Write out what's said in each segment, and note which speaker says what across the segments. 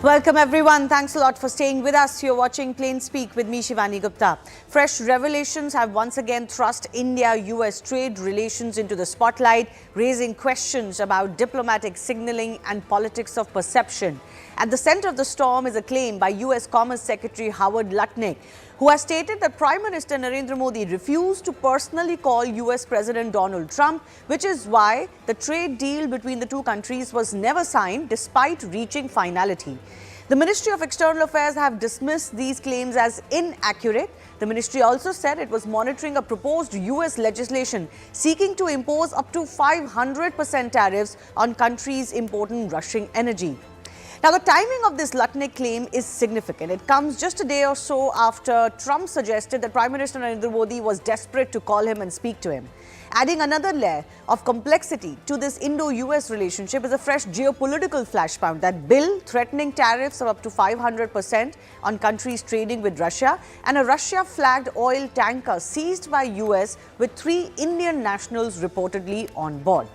Speaker 1: Welcome everyone. Thanks a lot for staying with us. You're watching Plain Speak with me, Shivani Gupta. Fresh revelations have once again thrust India-US trade relations into the spotlight, raising questions about diplomatic signaling and politics of perception. At the center of the storm is a claim by US Commerce Secretary Howard Lutnick, who has stated that Prime Minister Narendra Modi refused to personally call US President Donald Trump, which is why the trade deal between the two countries was never signed despite reaching finality. The Ministry of External Affairs have dismissed these claims as inaccurate. The ministry also said it was monitoring a proposed US legislation seeking to impose up to 500% tariffs on countries importing Russian energy. Now, the timing of this Lutnick claim is significant. It comes just a day or so after Trump suggested that Prime Minister Narendra Modi was desperate to call him and speak to him. Adding another layer of complexity to this Indo-US relationship is a fresh geopolitical flashpoint, that bill threatening tariffs of up to 500% on countries trading with Russia, and a Russia-flagged oil tanker seized by US with 3 Indian nationals reportedly on board.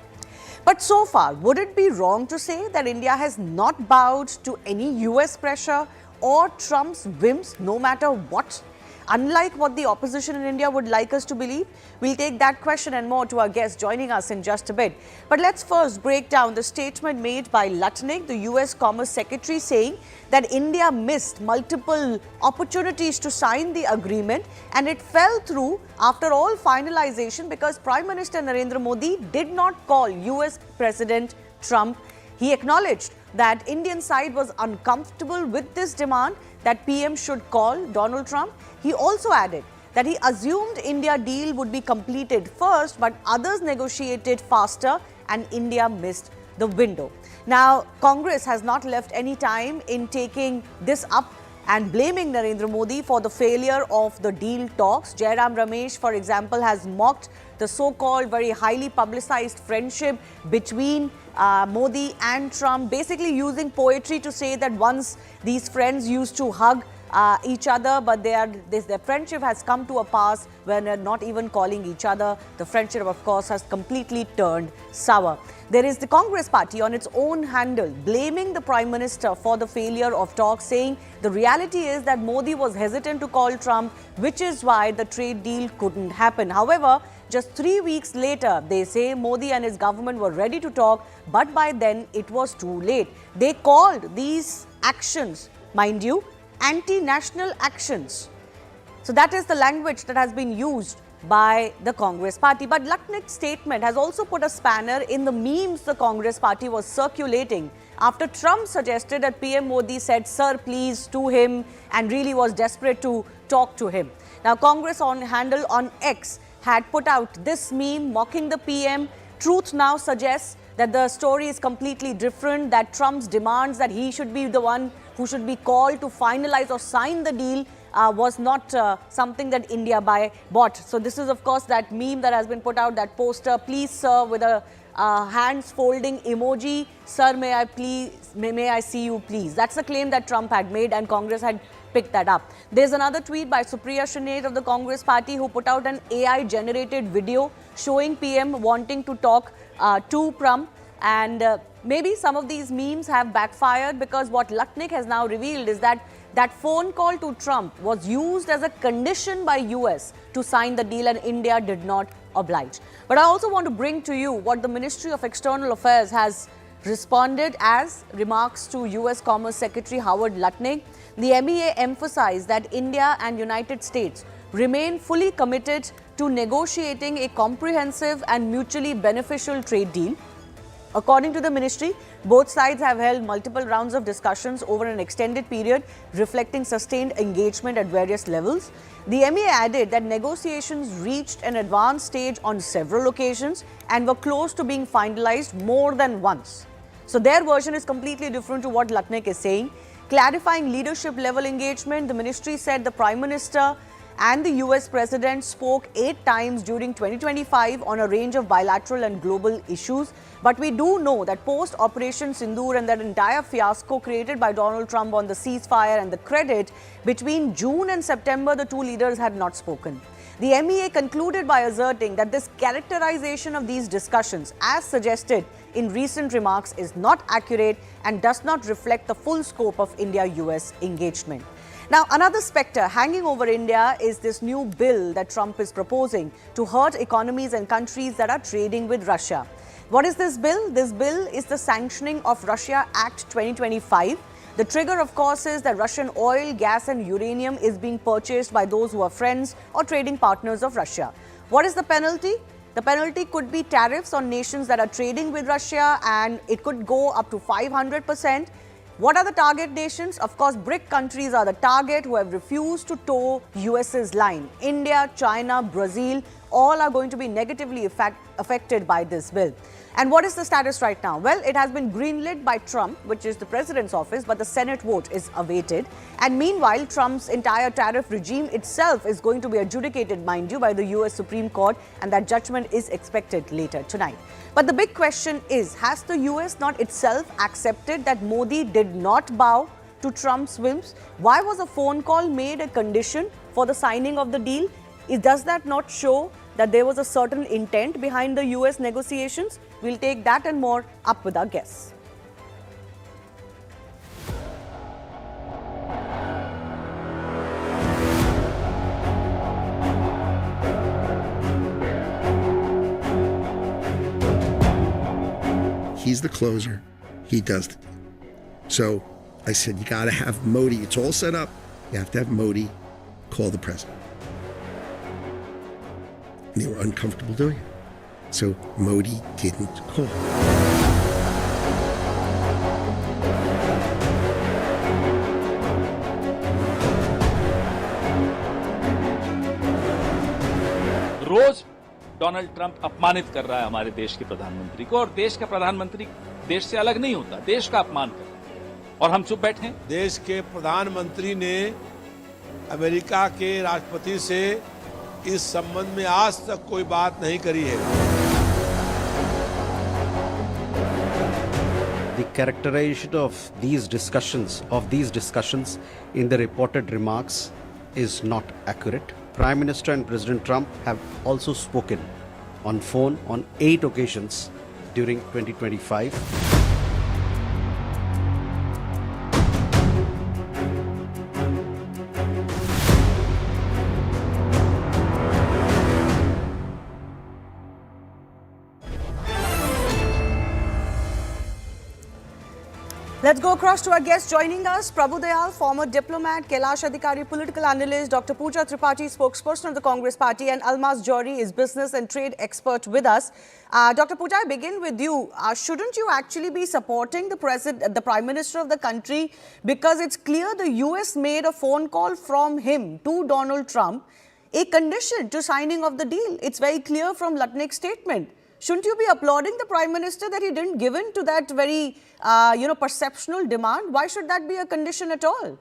Speaker 1: But so far, would it be wrong to say that India has not bowed to any US pressure or Trump's whims, no matter what? Unlike what the opposition in India would like us to believe? We'll take that question and more to our guest joining us in just a bit. But let's first break down the statement made by Lutnick, the US Commerce Secretary, saying that India missed multiple opportunities to sign the agreement and it fell through after all finalization because Prime Minister Narendra Modi did not call US President Trump. He acknowledged that Indian side was uncomfortable with this demand that PM should call Donald Trump. He also added that he assumed India deal would be completed first, but others negotiated faster and India missed the window. Now, Congress has not left any time in taking this up and blaming Narendra Modi for the failure of the deal talks. Jairam Ramesh, for example, has mocked the so-called very highly publicized friendship between Modi and Trump, basically using poetry to say that once these friends used to hug each other, but their friendship has come to a pass when they're not even calling each other. The friendship, of course, has completely turned sour. There is the Congress party on its own handle blaming the Prime Minister for the failure of talks, saying the reality is that Modi was hesitant to call Trump, which is why the trade deal couldn't happen. However, just 3 weeks later, they say Modi and his government were ready to talk, but by then it was too late. They called these actions, mind you, anti-national actions. So that is the language that has been used by the Congress party. But Lutnick's statement has also put a spanner in the memes the Congress party was circulating after Trump suggested that PM Modi said, "Sir, please," to him and really was desperate to talk to him. Now, Congress handle on X had put out this meme mocking the PM. Truth now suggests that the story is completely different, that Trump's demands that he should be the one who should be called to finalize or sign the deal was not something that India bought. So this is, of course, that meme that has been put out, that poster, "Please, sir," with a hands folding emoji. "Sir, may I see you, please?" That's the claim that Trump had made, and Congress had picked that up. There's another tweet by Supriya Shunade of the Congress party, who put out an AI-generated video showing PM wanting to talk to Trump. And maybe some of these memes have backfired, because what Lutnick has now revealed is that that phone call to Trump was used as a condition by US to sign the deal, and India did not oblige. But I also want to bring to you what the Ministry of External Affairs has responded as remarks to US Commerce Secretary Howard Lutnick. The MEA emphasized that India and United States remain fully committed to negotiating a comprehensive and mutually beneficial trade deal. According to the ministry, both sides have held multiple rounds of discussions over an extended period, reflecting sustained engagement at various levels. The MEA added that negotiations reached an advanced stage on several occasions and were close to being finalized more than once. So their version is completely different to what Lutnick is saying. Clarifying leadership level engagement, the ministry said the Prime Minister and the US President spoke 8 times during 2025 on a range of bilateral and global issues. But we do know that post-Operation Sindoor and that entire fiasco created by Donald Trump on the ceasefire and the credit, between June and September, the two leaders had not spoken. The MEA concluded by asserting that this characterization of these discussions, as suggested in recent remarks is not accurate and does not reflect the full scope of India-US engagement. Now, another spectre hanging over India is this new bill that Trump is proposing to hurt economies and countries that are trading with Russia. What is this bill? This bill is the sanctioning of Russia Act 2025. The trigger, of course, is that Russian oil, gas and uranium is being purchased by those who are friends or trading partners of Russia. What is the penalty? The penalty could be tariffs on nations that are trading with Russia, and it could go up to 500%. What are the target nations? Of course, BRIC countries are the target who have refused to toe US's line. India, China, Brazil, all are going to be negatively affected by this bill. And what is the status right now? Well, it has been greenlit by Trump, which is the president's office, but the Senate vote is awaited. And meanwhile, Trump's entire tariff regime itself is going to be adjudicated, mind you, by the US Supreme Court, and that judgment is expected later tonight. But the big question is, has the US not itself accepted that Modi did not bow to Trump's whims? Why was a phone call made a condition for the signing of the deal? Does that not show that there was a certain intent behind the US negotiations? We'll take that and more up with our guests.
Speaker 2: He's the closer. He does the deal. So I said, you got to have Modi. It's all set up. You have to have Modi call the president. And they were uncomfortable doing it. So Modi didn't call.
Speaker 3: रोज Donald Trump अपमानित कर रहा है हमारे देश के प्रधानमंत्री को, और देश का प्रधानमंत्री देश से अलग नहीं होता, देश का अपमान कर रहा है, और हम चुप बैठे हैं।
Speaker 4: देश के प्रधानमंत्री ने अमेरिका के राष्ट्रपति से इस संबंध में आज तक कोई बात नहीं करी है।
Speaker 5: The characterization of these discussions in the reported remarks is not accurate. Prime Minister and President Trump have also spoken on phone on 8 occasions during 2025.
Speaker 1: Let's go across to our guest joining us, Prabhu Dayal, former diplomat, Kailash Adhikari, political analyst, Dr. Pooja Tripathi, spokesperson of the Congress Party, and Almaz Johri is business and trade expert with us. Dr. Pooja, I begin with you. Shouldn't you actually be supporting the Prime Minister of the country, because it's clear the US made a phone call from him to Donald Trump, a condition to signing of the deal? It's very clear from Lutnick's statement. Shouldn't you be applauding the Prime Minister that he didn't give in to that very, perceptional demand? Why should that be a condition at all?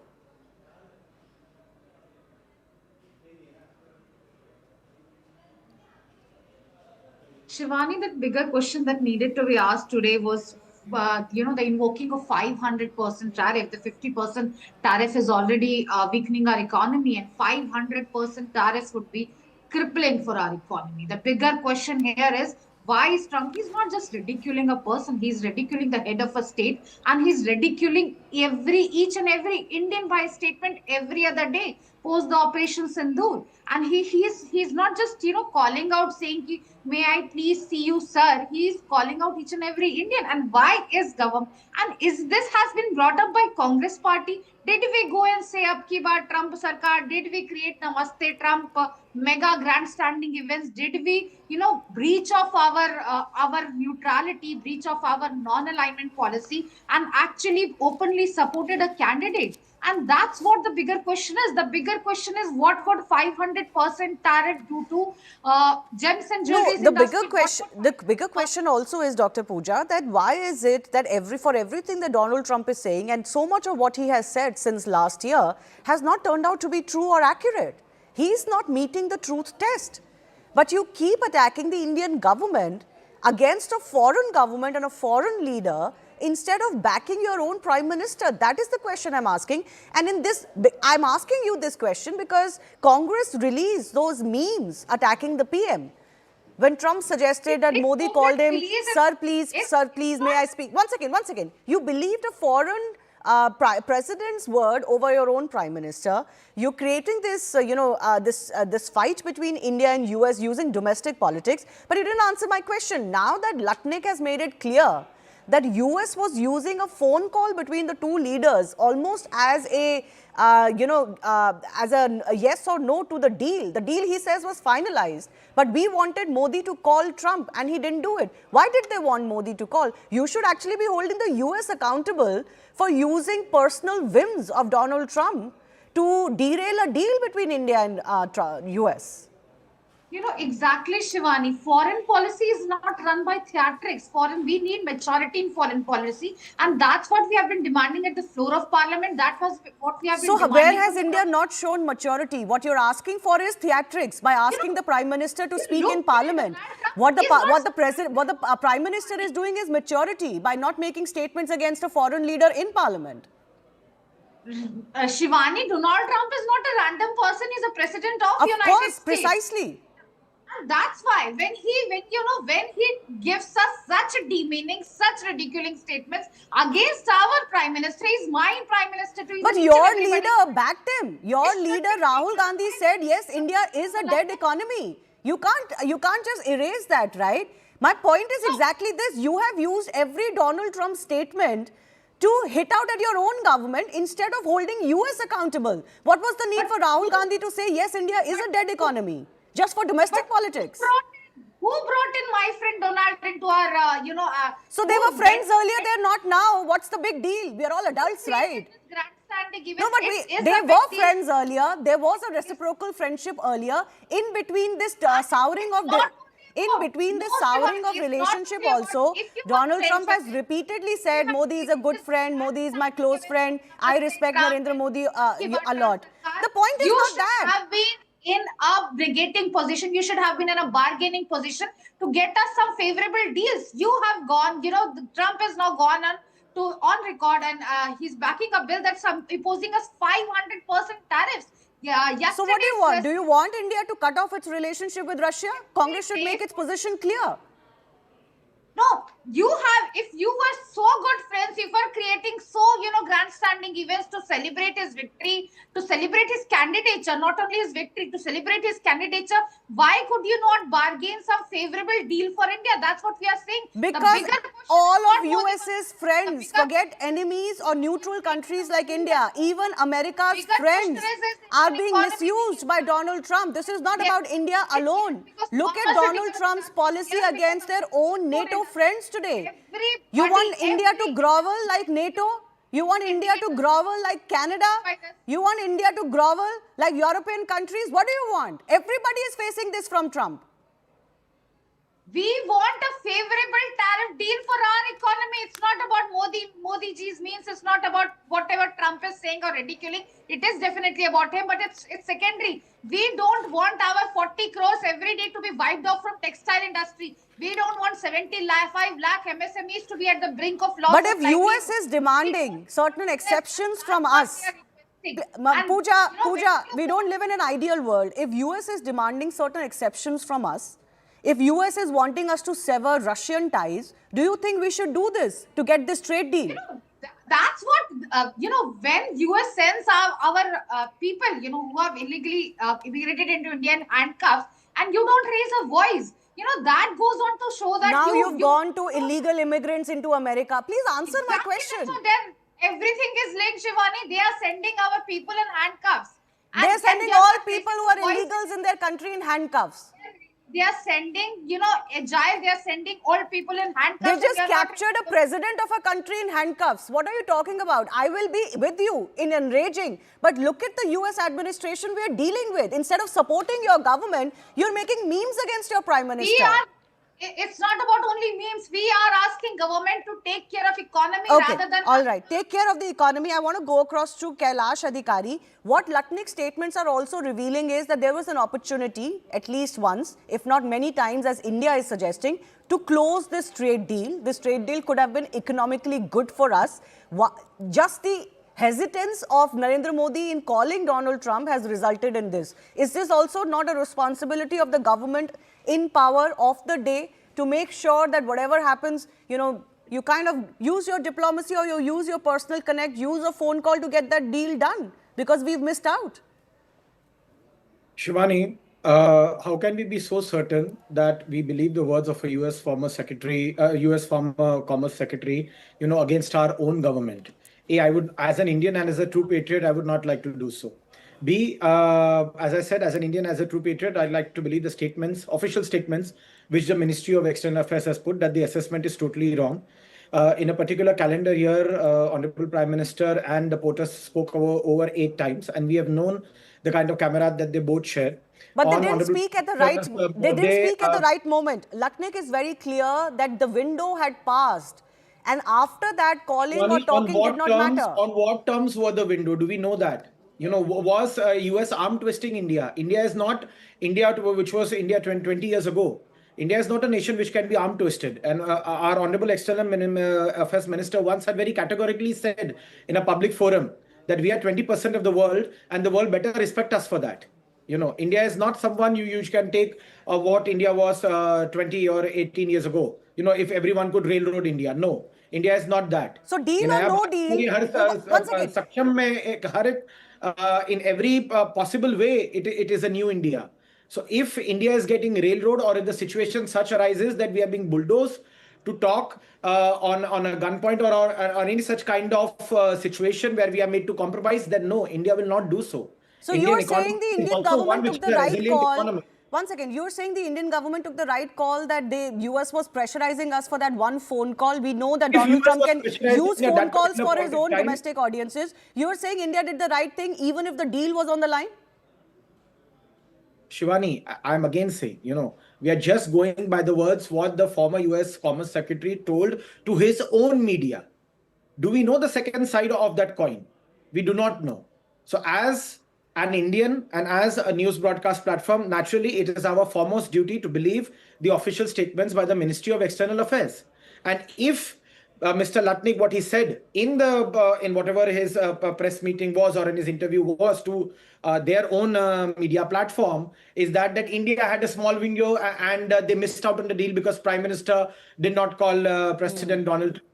Speaker 6: Shivani, the bigger question that needed to be asked today was, the invoking of 500% tariff. The 50% tariff is already weakening our economy, and 500% tariff would be crippling for our economy. The bigger question here is, why is Trump? He's not just ridiculing a person, he's ridiculing the head of a state, and he's ridiculing each and every Indian by statement every other day post the Operation Sindoor. And he's not just calling out saying, may I please see you, sir. He's calling out each and every Indian. And why is government? And this has been brought up by Congress Party? Did we go and say ab ki baar Trump sarkar? Did we create Namaste Trump mega grandstanding events? Did we breach of our neutrality, breach of our non-alignment policy, and actually openly supported a candidate? And that's what the bigger question is. The bigger question is, what would 500% tariff do to gems and jewelry industry?
Speaker 1: The bigger question also is, Dr. Pooja, that why is it that for everything that Donald Trump is saying, and so much of what he has said since last year has not turned out to be true or accurate? He's not meeting the truth test. But you keep attacking the Indian government against a foreign government and a foreign leader instead of backing your own Prime Minister. That is the question I'm asking. And I'm asking you this question because Congress released those memes attacking the PM. When Trump suggested that Modi called him, sir, please, may I speak? One second. You believed a foreign president's word over your own prime minister. You're creating this, this fight between India and US using domestic politics. But you didn't answer my question. Now that Lutnick has made it clear that US was using a phone call between the two leaders almost as a, as a yes or no to the deal. The deal, he says, was finalized. But we wanted Modi to call Trump and he didn't do it. Why did they want Modi to call? You should actually be holding the US accountable for using personal whims of Donald Trump to derail a deal between India and US.
Speaker 6: You know, exactly, Shivani. Foreign policy is not run by theatrics. We need maturity in foreign policy. And that's what we have been demanding at the floor of parliament. That was what we have been demanding.
Speaker 1: So where has India not shown maturity? What you're asking for is theatrics by asking the Prime Minister to speak in parliament. What the Prime Minister is doing is maturity by not making statements against a foreign leader in parliament.
Speaker 6: Shivani, Donald Trump is not a random person. He's a president of United
Speaker 1: Of course,
Speaker 6: States.
Speaker 1: Precisely.
Speaker 6: And that's why when he gives us such demeaning, such ridiculing statements against our prime minister, he's my prime minister too.
Speaker 1: But your leader backed him. Your leader Rahul Gandhi said, yes, India is a dead economy. You can't just erase that, right? My point is exactly this. You have used every Donald Trump statement to hit out at your own government instead of holding US accountable. What was the need for Rahul Gandhi to say, yes, India is a dead economy? Just for domestic politics.
Speaker 6: Who brought in my friend Donald into our,
Speaker 1: So they were friends earlier, they're not now. What's the big deal? We are all adults, right? No, but they were friends earlier. There was a reciprocal friendship earlier. In between this souring of relationship also, Donald Trump has repeatedly said, Modi is a good friend, Modi is my close friend, I respect Narendra Modi a lot. The point is not that.
Speaker 6: You should have been in a brigading position. You should have been in a bargaining position to get us some favorable deals. You have gone, Trump has now gone on record and he's backing a bill that's imposing us 500% tariffs. Yeah,
Speaker 1: so what do you want? Do you want India to cut off its relationship with Russia? Congress should make its position clear.
Speaker 6: No, if you were so good friends, you were creating grandstanding events to celebrate his victory, to celebrate his candidature, not only his victory, to celebrate his candidature, why could you not bargain some favorable deal for India? That's what we are saying.
Speaker 1: Because all of US's friends, forget enemies or neutral countries like India, even America's friends are being misused by Donald Trump. This is not about India alone. Look at Donald Trump's policy against their own NATO friends today. You want India to grovel like NATO? You want India to grovel like Canada? You want India to grovel like European countries? What do you want? Everybody is facing this from Trump.
Speaker 6: We want a favorable tariff deal for our economy. It's not about Modi ji's means. It's not about whatever Trump is saying or ridiculing. It is definitely about him, but it's secondary. We don't want our 40 crores every day to be wiped off from textile industry. We don't want 75 lakh MSMEs to be at the brink of loss.
Speaker 1: But if US is demanding certain exceptions from us, Pooja, we don't live in an ideal world. If US is demanding certain exceptions from us, if US is wanting us to sever Russian ties, do you think we should do this to get this trade deal?
Speaker 6: That's what, when US sends our people, who have illegally immigrated into India in handcuffs, and you don't raise a voice, that goes on to show that
Speaker 1: now you've gone to illegal immigrants into America. Please answer my question.
Speaker 6: So then everything is linked, Shivani. They are sending our people in handcuffs.
Speaker 1: They are sending all people who are illegals in their country in handcuffs.
Speaker 6: They are sending, agile, they are sending all people in handcuffs.
Speaker 1: They just captured a president of a country in handcuffs. What are you talking about? I will be with you in enraging. But look at the US administration we are dealing with. Instead of supporting your government, you're making memes against your prime minister.
Speaker 6: It's not about only memes. We are asking government to take care of economy rather than...
Speaker 1: All right. Take care of the economy. I want to go across to Kailash Adhikari. What Lutnick's statements are also revealing is that there was an opportunity, at least once, if not many times, as India is suggesting, to close this trade deal. This trade deal could have been economically good for us. Just the hesitance of Narendra Modi in calling Donald Trump has resulted in this. Is this also not a responsibility of the government in power of the day to make sure that whatever happens, you kind of use your diplomacy or you use your personal connect, use a phone call to get that deal done because we've missed out?
Speaker 7: Shivani, how can we be so certain that we believe the words of a U.S. former secretary, U.S. former Commerce Secretary, against our own government? A, I would, as an Indian and as a true patriot, I would not like to do so. B, as I said, as an Indian, as a true patriot, I'd like to believe the statements, official statements, which the Ministry of External Affairs has put, that the assessment is totally wrong. In a particular calendar year, Honorable Prime Minister and the POTUS spoke over 8 times, and we have known the kind of camaraderie that they both share.
Speaker 1: But they didn't speak at the right. They didn't speak at the right moment. Lakshnik is very clear that the window had passed, and after that, calling or talking did not matter.
Speaker 7: On what terms were the window? Do we know that? Was US arm twisting India? India is not India, which was India 20 years ago. India is not a nation which can be arm twisted. And our Honorable External Affairs Minister once had very categorically said in a public forum that we are 20% of the world and the world better respect us for that. India is not someone you can take what India was 20 or 18 years ago. If everyone could railroad India. No, India is not that.
Speaker 1: So deal or no deal? Once again.
Speaker 7: In every possible way, it is a new India. So if India is getting railroad, or if the situation such arises that we are being bulldozed to talk on a gunpoint or any such kind of situation where we are made to compromise, then no, India will not do so.
Speaker 1: So you're saying the Indian government took the right call. Once again, you're saying the Indian government took the right call that the US was pressurizing us for that one phone call. We know that Donald Trump can use phone calls for his own domestic audiences. You're saying India did the right thing even if the deal was on the line?
Speaker 7: Shivani, I'm again saying, we are just going by the words what the former US Commerce Secretary told to his own media. Do we know the second side of that coin? We do not know. So as an Indian and as a news broadcast platform, naturally, it is our foremost duty to believe the official statements by the Ministry of External Affairs. And if Mr. Latnik, what he said in whatever his press meeting was or in his interview was to their own media platform, is that India had a small window and they missed out on the deal because Prime Minister did not call President Donald Trump.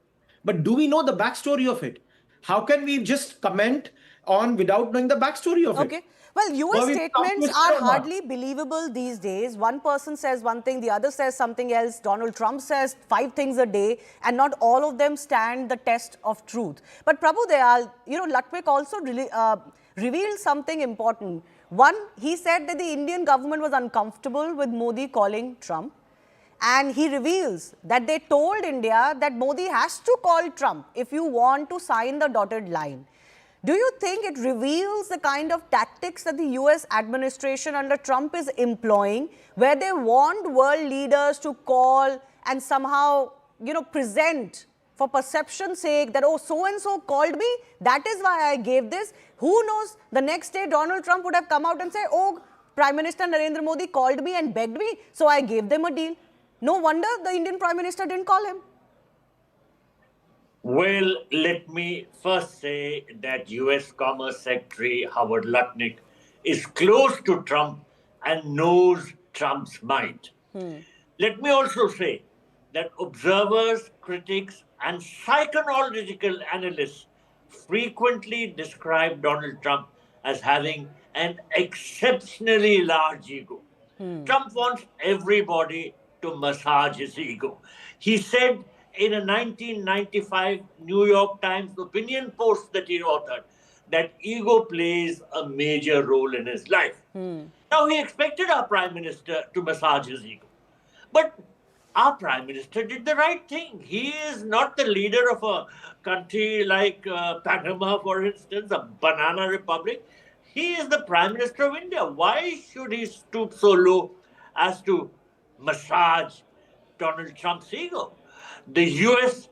Speaker 7: But do we know the backstory of it? How can we just comment on without knowing the backstory of it?
Speaker 1: Okay. Well, US statements are hardly believable these days. One person says one thing, the other says something else. Donald Trump says 5 things a day, and not all of them stand the test of truth. But Prabhu Dayal, Latwik also revealed something important. One, he said that the Indian government was uncomfortable with Modi calling Trump. And he reveals that they told India that Modi has to call Trump if you want to sign the dotted line. Do you think it reveals the kind of tactics that the US administration under Trump is employing, where they want world leaders to call and somehow, present for perception's sake that, oh, so-and-so called me, that is why I gave this? Who knows, the next day Donald Trump would have come out and said, oh, Prime Minister Narendra Modi called me and begged me, so I gave them a deal. No wonder the Indian Prime Minister didn't call him.
Speaker 8: Well, let me first say that US Commerce Secretary Howard Lutnick is close to Trump and knows Trump's mind. Let me also say that observers, critics, and psychological analysts frequently describe Donald Trump as having an exceptionally large ego. Trump wants everybody to massage his ego. He said in a 1995 New York Times opinion post that he authored that ego plays a major role in his life. Now, he expected our Prime Minister to massage his ego. But our Prime Minister did the right thing. He is not the leader of a country like Panama, for instance, a banana republic. He is the Prime Minister of India. Why should he stoop so low as to massage Donald Trump's ego? The US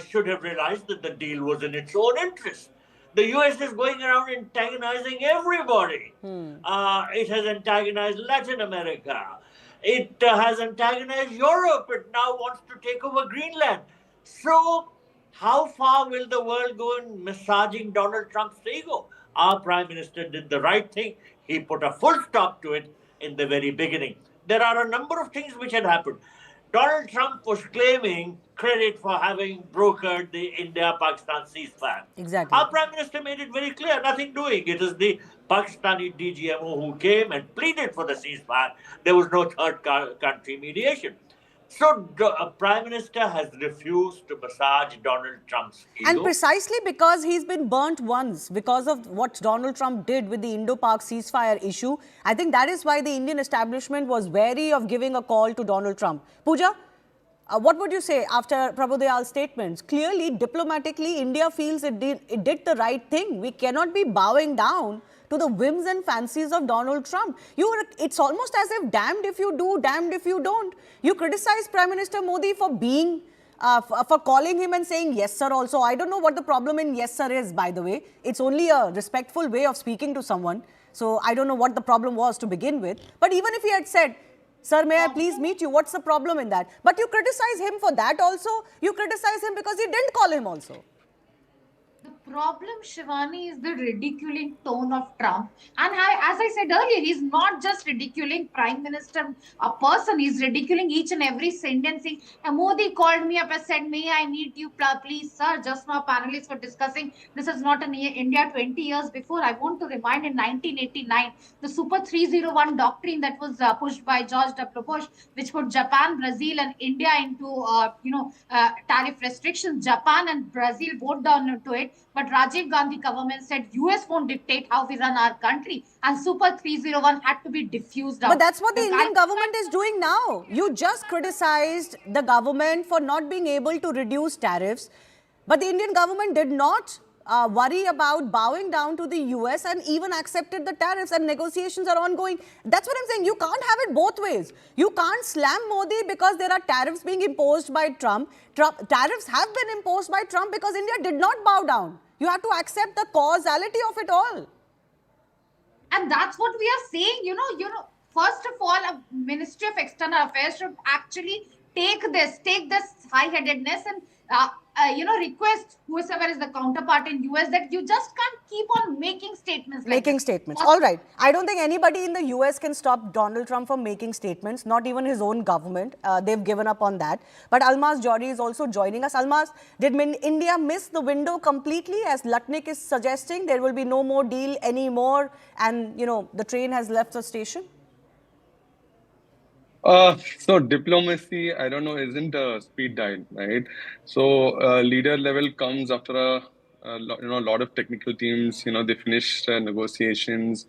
Speaker 8: should have realized that the deal was in its own interest. The US is going around antagonizing everybody. It has antagonized Latin America. It has antagonized Europe. It now wants to take over Greenland. So How far will the world go in massaging Donald Trump's ego? Our Prime Minister did the right thing. He put a full stop to it in the very beginning. There are a number of things which had happened. Donald Trump was claiming credit for having brokered the India-Pakistan ceasefire.
Speaker 1: Exactly.
Speaker 8: Our Prime Minister made it very clear, nothing doing. It is the Pakistani DGMO who came and pleaded for the ceasefire. There was no third country mediation. So, Prime Minister has refused to massage Donald Trump's ego.
Speaker 1: And precisely because he's been burnt once, because of what Donald Trump did with the Indo-Pak ceasefire issue, I think that is why the Indian establishment was wary of giving a call to Donald Trump. Pooja, what would you say after Prabhu Dayal's statements? Clearly, diplomatically, India feels it did the right thing. We cannot be bowing down to the whims and fancies of Donald Trump. It's almost as if damned if you do, damned if you don't. You criticize Prime Minister Modi for being, for calling him and saying yes sir also. I don't know what the problem in yes sir is, by the way. It's only a respectful way of speaking to someone. So I don't know what the problem was to begin with. But even if he had said, sir, may I please meet you, what's the problem in that? But you criticize him for that also. You criticize him because he didn't call him also.
Speaker 6: The problem, Shivani, is the ridiculing tone of Trump. And as I said earlier, he's not just ridiculing Prime Minister, a person. He's ridiculing each and every sentence. Modi called me up and said, may I meet you, please, sir. Just now, panelists were discussing, this is not an India 20 years before. I want to remind, in 1989, the Super 301 doctrine that was pushed by George W. Bush, which put Japan, Brazil, and India into, tariff restrictions. Japan and Brazil voted down to it. But Rajiv Gandhi government said US won't dictate how we run our country, and Super 301 had to be diffused out.
Speaker 1: But that's what the Indian government is doing now. You just criticized the government for not being able to reduce tariffs, but the Indian government did not worry about bowing down to the US and even accepted the tariffs, and negotiations are ongoing. That's what I'm saying. You can't have it both ways. You can't slam Modi because there are tariffs being imposed by Trump. Tariffs have been imposed by Trump because India did not bow down. You have to accept the causality of it all.
Speaker 6: And that's what we are saying. First of all, a Ministry of External Affairs should actually take this high-headedness and request whoever is the counterpart in US that you just can't keep on making statements like
Speaker 1: Making statements. All right. I don't think anybody in the US can stop Donald Trump from making statements, not even his own government. They've given up on that. But Almaz Jori is also joining us. Almaz, did India miss the window completely, as Lutnick is suggesting? There will be no more deal anymore and, the train has left the station?
Speaker 9: So diplomacy, I don't know, isn't a speed dial, right? So leader level comes after a lot of technical teams. They finish negotiations,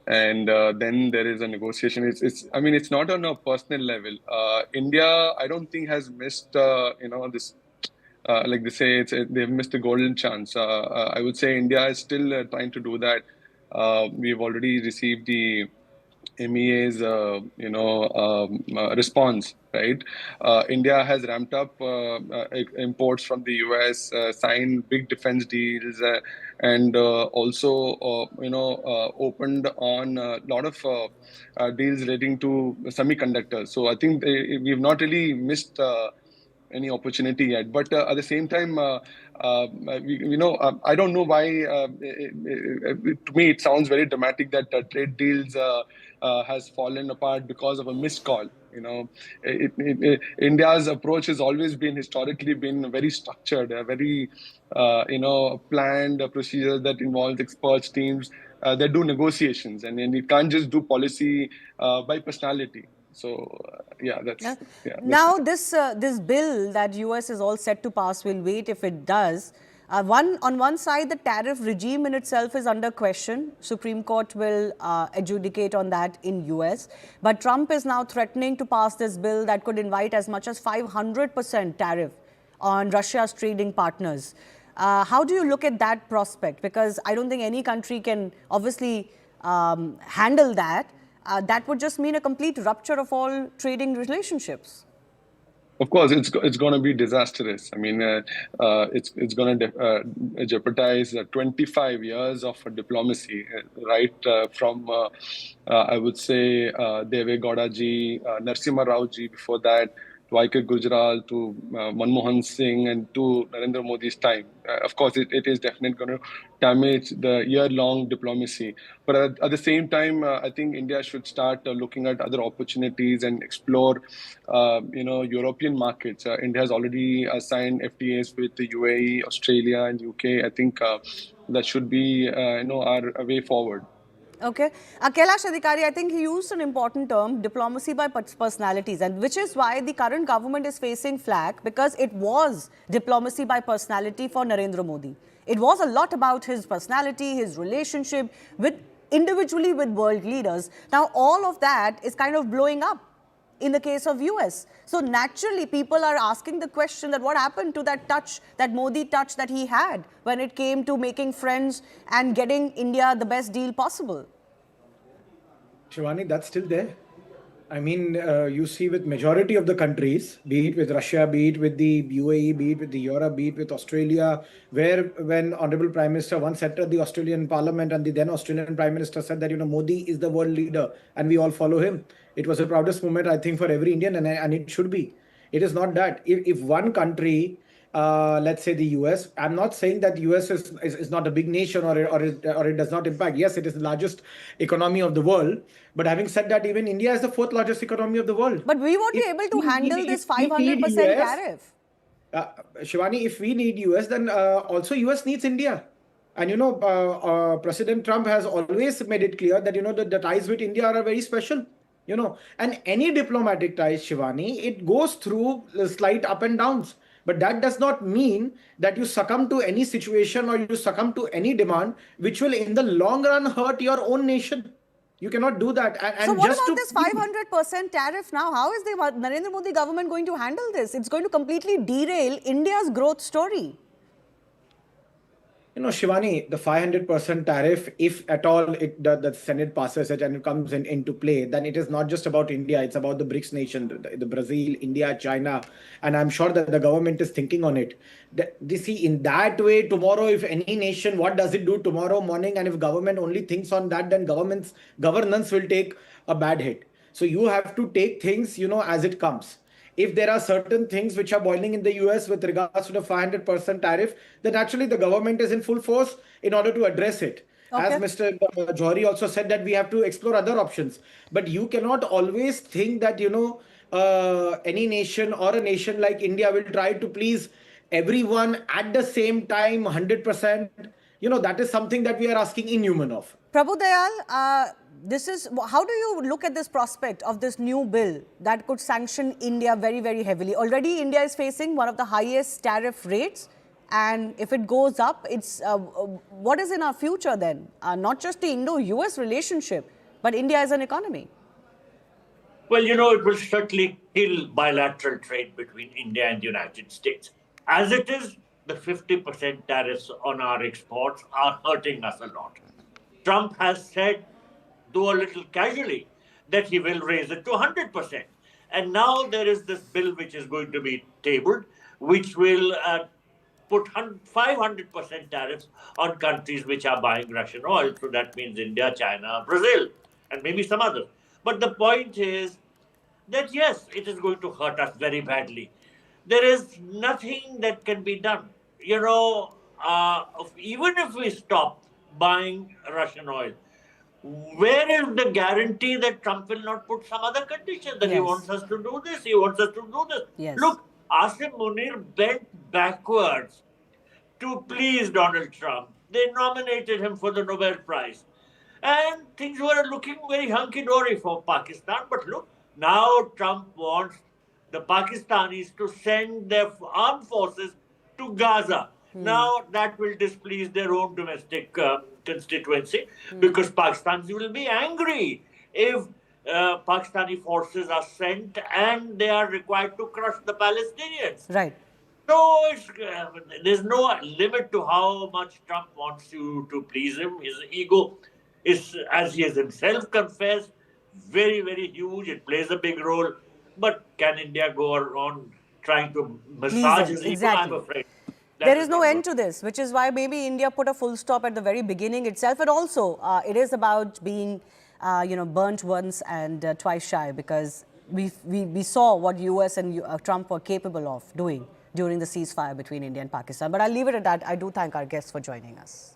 Speaker 9: and then there is a negotiation. It's not on a personal level. India, I don't think, has missed this. Like they say, they've missed a golden chance. I would say India is still trying to do that. We've already received the MEA's, response, right? India has ramped up imports from the US, signed big defense deals, and also, opened on a lot of deals relating to semiconductors. So I think we've not really missed any opportunity yet. But at the same time, I don't know why. To me, it sounds very dramatic that trade deals has fallen apart because of a missed call. India's approach has always been historically been very structured, very planned procedures that involve experts teams that do negotiations, and you can't just do policy by personality. So
Speaker 1: Now this bill that US is all set to pass, will wait if it does. On one side, the tariff regime in itself is under question. Supreme Court will adjudicate on that in US. But Trump is now threatening to pass this bill that could invite as much as 500% tariff on Russia's trading partners. How do you look at that prospect? Because I don't think any country can obviously handle that. That would just mean a complete rupture of all trading relationships.
Speaker 9: Of course, it's going to be disastrous. It's going to jeopardize 25 years of diplomacy, right from, I would say, Deve Gowda ji, Narasimha Rao ji before that, to IK Gujral, to Manmohan Singh, and to Narendra Modi's time. Of course, it is definitely going to damage the year-long diplomacy. But at the same time, I think India should start looking at other opportunities and explore, European markets. India has already signed FTAs with the UAE, Australia, and UK. I think that should be, our way forward.
Speaker 1: Okay. Kailash Adhikari, I think he used an important term, diplomacy by personalities, and which is why the current government is facing flack, because it was diplomacy by personality for Narendra Modi. It was a lot about his personality, his relationship with individually with world leaders. Now, all of that is kind of blowing up in the case of US. So naturally, people are asking the question that what happened to that touch, that Modi touch that he had when it came to making friends and getting India the best deal possible?
Speaker 7: Shivani, that's still there. I mean, you see with majority of the countries, be it with Russia, be it with the UAE, be it with the Europe, be it with Australia, where when Honorable Prime Minister once entered the Australian Parliament and the then Australian Prime Minister said that, Modi is the world leader and we all follow him. It was the proudest moment, I think, for every Indian, and it should be. It is not that. If one country, let's say the US, I'm not saying that US is not a big nation or it does not impact. Yes, it is the largest economy of the world. But having said that, even India is the fourth largest economy of the world.
Speaker 1: But we won't be able to handle this 500% tariff.
Speaker 7: Shivani, if we need US, then also US needs India. And, President Trump has always made it clear that, the ties with India are very special. And any diplomatic ties, Shivani, it goes through slight up and downs. But that does not mean that you succumb to any situation or you succumb to any demand which will in the long run hurt your own nation. You cannot do that.
Speaker 1: So what about this 500% tariff now? How is the Narendra Modi government going to handle this? It's going to completely derail India's growth story.
Speaker 7: Shivani, the 500% tariff, if at all the Senate passes it and it comes into play, then it is not just about India. It's about the BRICS nation, the Brazil, India, China. And I'm sure that the government is thinking on it. See, in that way, tomorrow, if any nation, what does it do tomorrow morning? And if government only thinks on that, then governance will take a bad hit. So you have to take things, as it comes. If there are certain things which are boiling in the US with regards to the 500% tariff, then actually the government is in full force in order to address it. Okay. As Mr. Johari also said that we have to explore other options. But you cannot always think that, any nation or a nation like India will try to please everyone at the same time, 100%. That is something that we are asking inhuman of.
Speaker 1: Prabhu Dayal, how do you look at this prospect of this new bill that could sanction India very, very heavily? Already India is facing one of the highest tariff rates, and if it goes up, it's what is in our future then? Not just the Indo-US relationship, but India as an economy.
Speaker 8: Well, it will certainly kill bilateral trade between India and the United States. As it is, the 50% tariffs on our exports are hurting us a lot. Trump has said, though a little casually, that he will raise it to 100%. And now there is this bill which is going to be tabled, which will put 500% tariffs on countries which are buying Russian oil. So that means India, China, Brazil, and maybe some others. But the point is that, yes, it is going to hurt us very badly. There is nothing that can be done. Even if we stop buying Russian oil, where is the guarantee that Trump will not put some other condition that he wants us to do this, he wants us to do this?
Speaker 1: Yes.
Speaker 8: Look, Asim Munir bent backwards to please Donald Trump. They nominated him for the Nobel Prize. And things were looking very hunky-dory for Pakistan. But look, now Trump wants the Pakistanis to send their armed forces to Gaza. Now that will displease their own domestic constituency because Pakistanis will be angry if Pakistani forces are sent and they are required to crush the Palestinians.
Speaker 1: Right.
Speaker 8: So there's no limit to how much Trump wants you to please him. His ego is, as he has himself confessed, very, very huge. It plays a big role. But can India go on trying to massage his ego? I'm afraid.
Speaker 1: There is no end to this, which is why maybe India put a full stop at the very beginning itself. And also, it is about being, burnt once and twice shy, because we saw what US and Trump were capable of doing during the ceasefire between India and Pakistan. But I'll leave it at that. I do thank our guests for joining us.